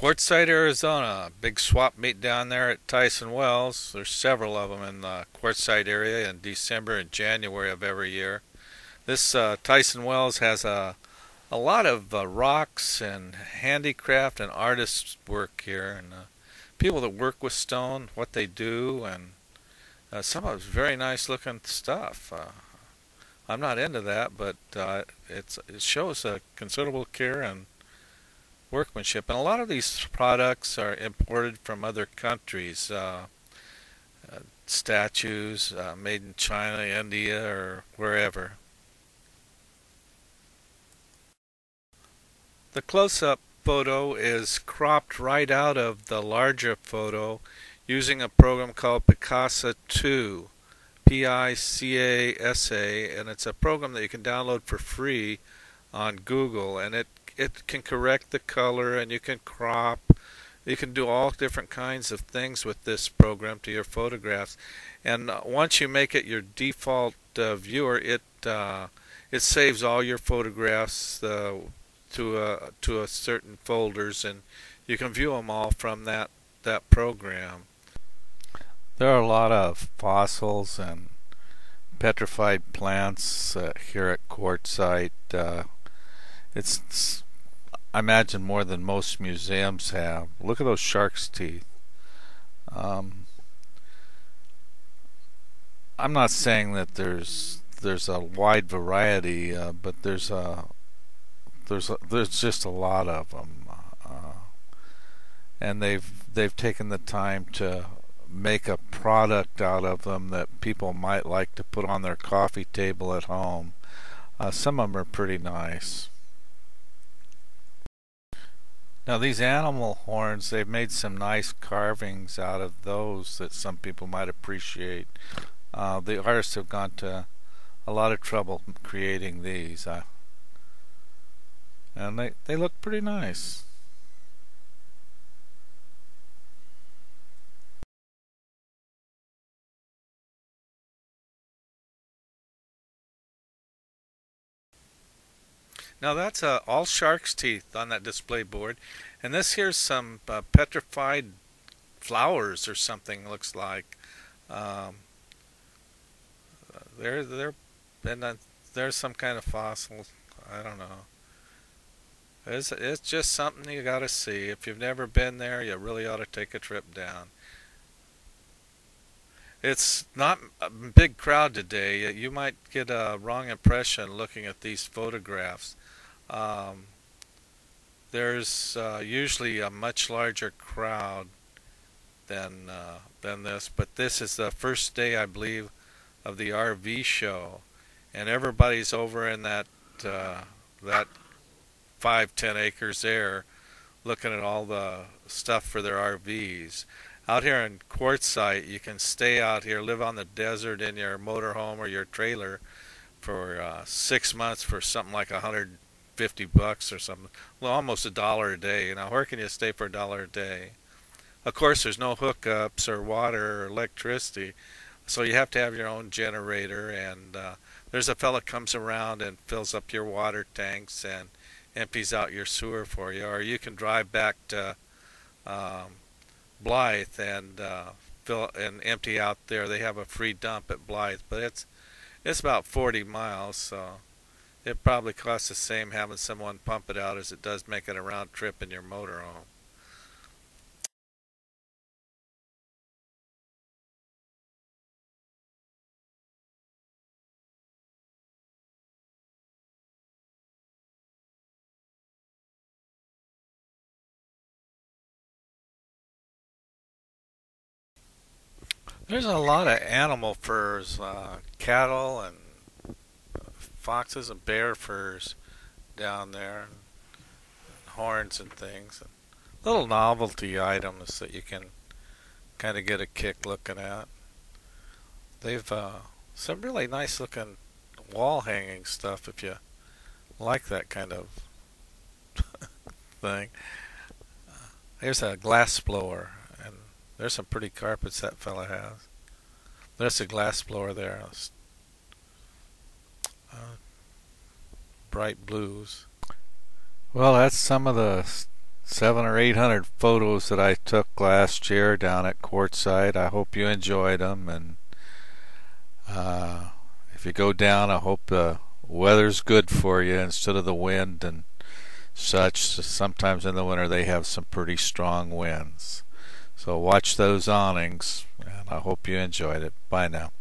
Quartzsite, Arizona. Big swap meet down there at Tyson Wells. There's several of them in the Quartzsite area in December and January of every year. This Tyson Wells has a lot of rocks and handicraft and artists work here, and people that work with stone, what they do, and some of it's very nice looking stuff. I'm not into that, but it shows a considerable care and workmanship. And a lot of these products are imported from other countries. Statues made in China, India, or wherever. The close-up photo is cropped right out of the larger photo using a program called Picasa 2, Picasa, and it's a program that you can download for free on Google, and it can correct the color, and you can crop. You can do all different kinds of things with this program to your photographs. And once you make it your default viewer, it saves all your photographs to a certain folders, and you can view them all from that program. There are a lot of fossils and petrified plants here at Quartzsite. It's I imagine more than most museums have. Look at those shark's teeth. Um, I'm not saying that there's a wide variety, but there's just a lot of them, and they've taken the time to make a product out of them that people might like to put on their coffee table at home. Some of them are pretty nice. Now these animal horns, they've made some nice carvings out of those that some people might appreciate. The artists have gone to a lot of trouble creating these, and they look pretty nice. Now that's all shark's teeth on that display board, and this here's some petrified flowers or something. Looks like um, they're and there's some kind of fossil. I don't know. It's just something you got to see. If you've never been there, you really ought to take a trip down. It's not a big crowd today. You might get a wrong impression looking at these photographs. Um, there's usually a much larger crowd than this, but this is the first day, I believe, of the RV show, and everybody's over in that 5-10 acres there, looking at all the stuff for their RVs. Out here in Quartzsite, you can stay out here, live on the desert in your motorhome or your trailer for 6 months for something like $150 or something, well, almost $1 a day. Now, where can you stay for $1 a day? Of course, there's no hookups or water or electricity, so you have to have your own generator. And there's a fella comes around and fills up your water tanks and empties out your sewer for you, or you can drive back to um, Blythe and fill and empty out there. They have a free dump at Blythe, but it's about 40 miles, so it probably costs the same having someone pump it out as it does making a round trip in your motorhome. There's a lot of animal furs, cattle and foxes and bear furs down there, and horns and things, and little novelty items that you can kind of get a kick looking at. They've some really nice looking wall hanging stuff if you like that kind of thing. Here's a glass blower, and there's some pretty carpets that fella has. There's a glass blower there, bright blues. Well, that's some of the 7 or 800 photos that I took last year down at Quartzsite. I hope you enjoyed them, and if you go down, I hope the weather's good for you instead of the wind and such. Sometimes in the winter they have some pretty strong winds. So watch those awnings, and I hope you enjoyed it. Bye now.